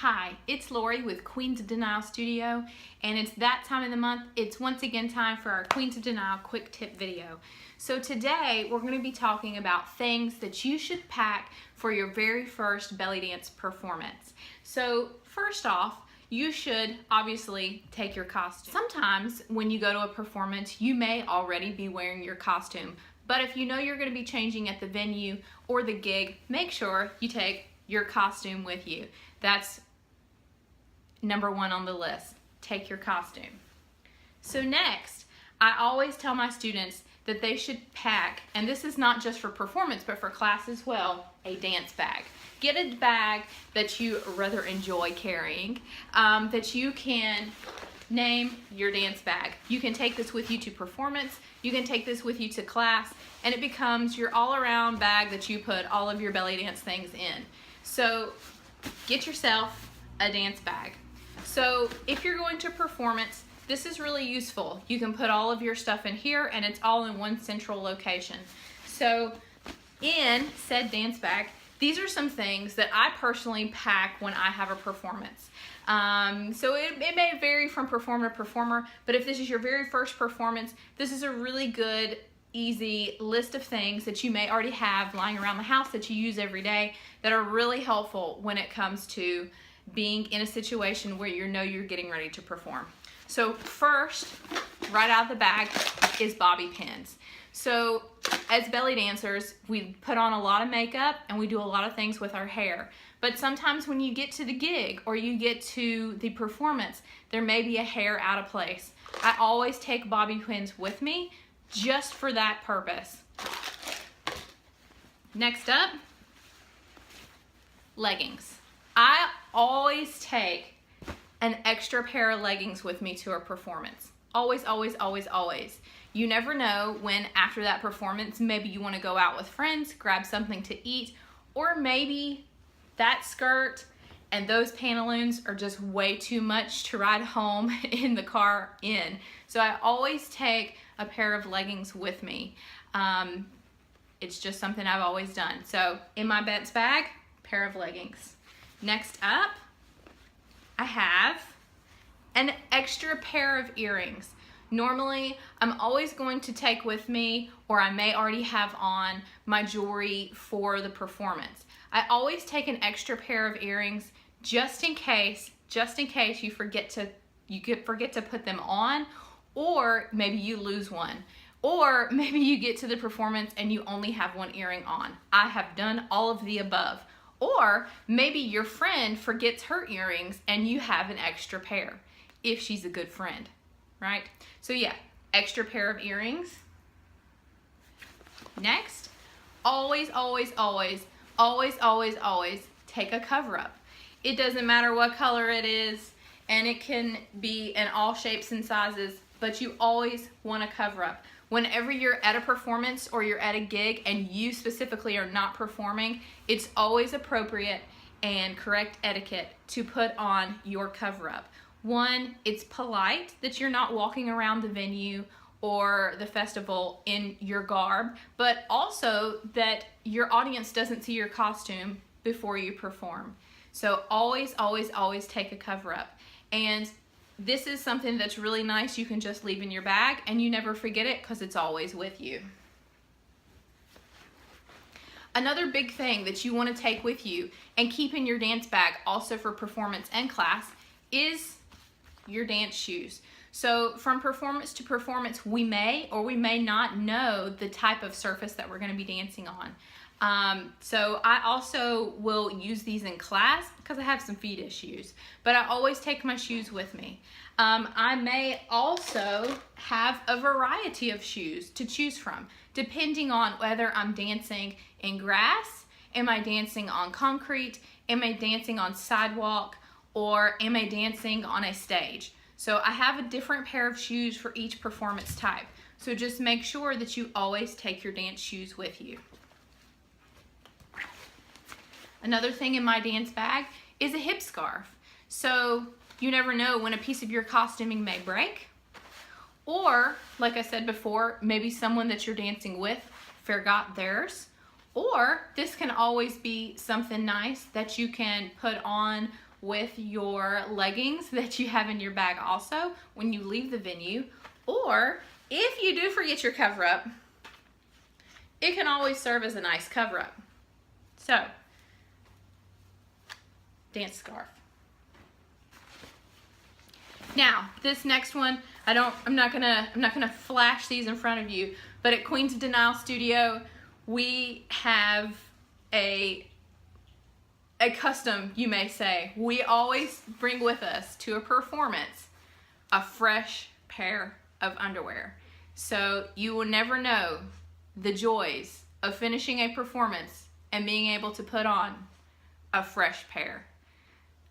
Hi, it's Lori with Queens of Denial Studio, and it's that time of the month. It's once again time for our Queens of Denial quick tip video. So today we're going to be talking about things that you should pack for your very first belly dance performance. So first off, you should obviously take your costume. Sometimes when you go to a performance, you may already be wearing your costume, but if you know you're going to be changing at the venue or the gig, make sure you take your costume with you. That's number one on the list. Take your costume. So next, I always tell my students that they should pack, and this is not just for performance but for class as well, a dance bag. Get a bag that you rather enjoy carrying, that you can name your dance bag. You can take this with you to performance, you can take this with you to class, and it becomes your all-around bag that you put all of your belly dance things in. So get yourself a dance bag. So if you're going to performance, this is really useful. You can put all of your stuff in here and it's all in one central location. So in said dance bag, these are some things that I personally pack when I have a performance. So it may vary from performer to performer, but if this is your very first performance, this is a really good, easy list of things that you may already have lying around the house that you use every day that are really helpful when it comes to being in a situation where you know you're getting ready to perform. So first, right out of the bag is bobby pins. So as belly dancers, we put on a lot of makeup and we do a lot of things with our hair. But sometimes when you get to the gig or you get to the performance, there may be a hair out of place. I always take bobby pins with me just for that purpose. Next up, leggings. I always take an extra pair of leggings with me to a performance. Always, always, always, always. You never know when after that performance, maybe you want to go out with friends, grab something to eat, or maybe that skirt and those pantaloons are just way too much to ride home in the car in. So I always take a pair of leggings with me. It's just something I've always done. So in my dance bag, pair of leggings. Next up, I have an extra pair of earrings. Normally, I'm always going to take with me, or I may already have on, my jewelry for the performance. I always take an extra pair of earrings just in case you forget to put them on, or maybe you lose one. Or maybe you get to the performance and you only have one earring on. I have done all of the above. Or maybe your friend forgets her earrings and you have an extra pair, if she's a good friend, right? So yeah, extra pair of earrings. Next, always, always, always, always, always, always take a cover up. It doesn't matter what color it is, and it can be in all shapes and sizes, but you always want to cover up. Whenever you're at a performance or you're at a gig and you specifically are not performing, it's always appropriate and correct etiquette to put on your cover-up. One, it's polite that you're not walking around the venue or the festival in your garb, but also that your audience doesn't see your costume before you perform. So always, always, always take a cover-up. And this is something that's really nice. You can just leave in your bag and you never forget it because it's always with you. Another big thing that you want to take with you and keep in your dance bag also for performance and class is your dance shoes. So from performance to performance, we may or we may not know the type of surface that we're going to be dancing on. So I also will use these in class because I have some feet issues, but I always take my shoes with me. I may also have a variety of shoes to choose from, depending on whether I'm dancing in grass, am I dancing on concrete, am I dancing on sidewalk, or am I dancing on a stage. So I have a different pair of shoes for each performance type. So just make sure that you always take your dance shoes with you. Another thing in my dance bag is a hip scarf. So you never know when a piece of your costuming may break, or like I said before, maybe someone that you're dancing with forgot theirs, or this can always be something nice that you can put on with your leggings that you have in your bag also when you leave the venue. Or if you do forget your cover-up, it can always serve as a nice cover-up. So, dance scarf. Now, this next one, I'm not gonna flash these in front of you, but at Queens of Denial Studio, we have a custom, you may say. We always bring with us to a performance a fresh pair of underwear. So you will never know the joys of finishing a performance and being able to put on a fresh pair.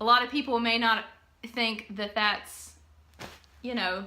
A lot of people may not think that that's, you know,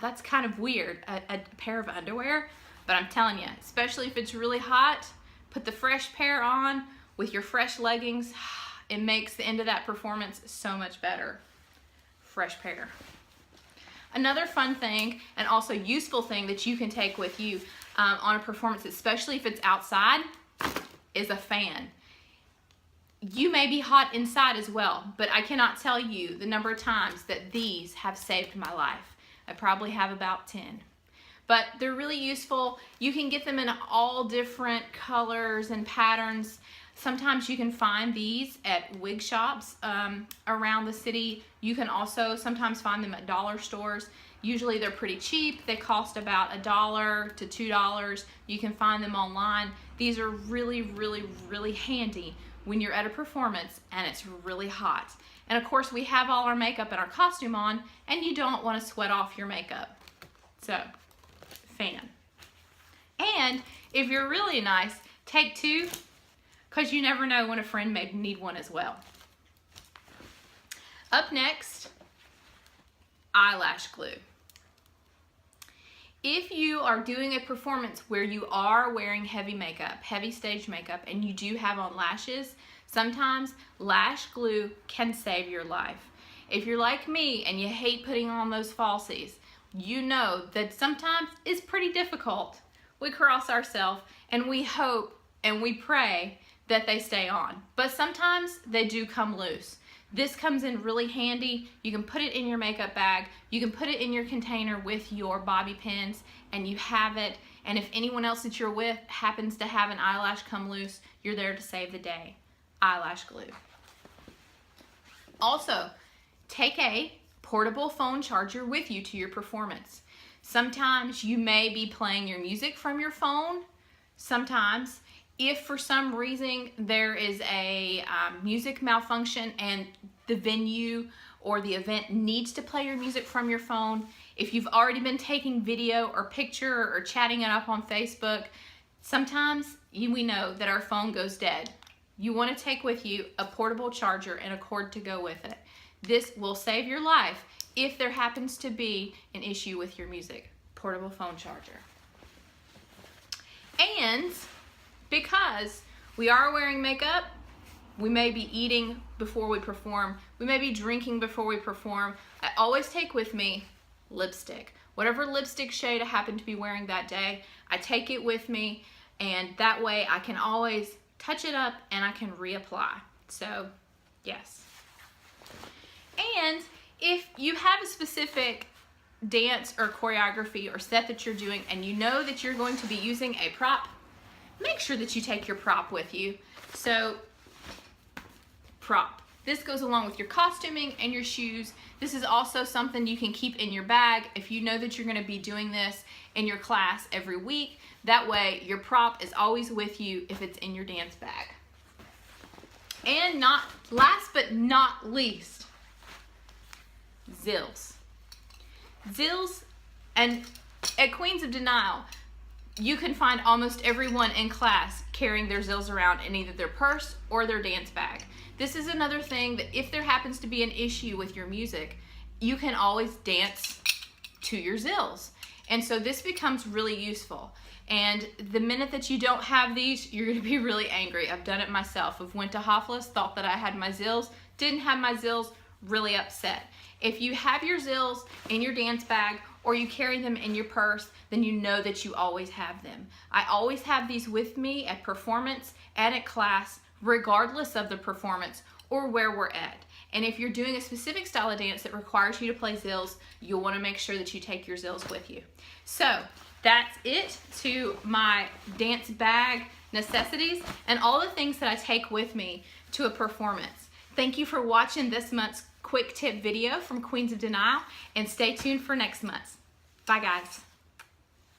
that's kind of weird, a pair of underwear, but I'm telling you, especially if it's really hot, put the fresh pair on with your fresh leggings. It makes the end of that performance so much better. Fresh pair. Another fun thing and also useful thing that you can take with you on a performance, especially if it's outside, is a fan. You may be hot inside as well, but I cannot tell you the number of times that these have saved my life. I probably have about 10. But they're really useful. You can get them in all different colors and patterns. Sometimes you can find these at wig shops around the city. You can also sometimes find them at dollar stores. Usually they're pretty cheap. They cost about $1 to $2. You can find them online. These are really, really, really handy when you're at a performance and it's really hot. And of course we have all our makeup and our costume on, and you don't want to sweat off your makeup. So, fan. And if you're really nice, take 2, because you never know when a friend may need one as well. Up next, eyelash glue. If you are doing a performance where you are wearing heavy makeup, heavy stage makeup, and you do have on lashes, sometimes lash glue can save your life. If you're like me and you hate putting on those falsies, you know that sometimes it's pretty difficult. We cross ourselves and we hope and we pray that they stay on, but sometimes they do come loose. This comes in really handy. You can put it in your makeup bag. You can put it in your container with your bobby pins, and you have it. And if anyone else that you're with happens to have an eyelash come loose, you're there to save the day. Eyelash glue. Also, take a portable phone charger with you to your performance. Sometimes you may be playing your music from your phone. Sometimes, if for some reason there is a music malfunction and the venue or the event needs to play your music from your phone, if you've already been taking video or picture or chatting it up on Facebook, sometimes we know that our phone goes dead. You want to take with you a portable charger and a cord to go with it. This will save your life if there happens to be an issue with your music. Portable phone charger. And because we are wearing makeup, we may be eating before we perform, we may be drinking before we perform, I always take with me lipstick. Whatever lipstick shade I happen to be wearing that day, I take it with me, and that way I can always touch it up and I can reapply. So, yes. And if you have a specific dance or choreography or set that you're doing and you know that you're going to be using a prop, make sure that you take your prop with you. So, prop. This goes along with your costuming and your shoes. This is also something you can keep in your bag if you know that you're going to be doing this in your class every week. That way, your prop is always with you if it's in your dance bag. And last but not least, Zills. Zills, and at Queens of Denial, you can find almost everyone in class carrying their Zills around in either their purse or their dance bag. This is another thing that if there happens to be an issue with your music, you can always dance to your Zills. And so this becomes really useful. And the minute that you don't have these, you're going to be really angry. I've done it myself. I've went to Hoffla's, thought that I had my Zills, didn't have my Zills, really upset. If you have your Zills in your dance bag or you carry them in your purse, then you know that you always have them. I always have these with me at performance and at class, regardless of the performance or where we're at. And if you're doing a specific style of dance that requires you to play zills, you'll want to make sure that you take your zills with you. So that's it to my dance bag necessities and all the things that I take with me to a performance. Thank you for watching this month's quick tip video from Queens of Denial, and stay tuned for next month's. Bye guys.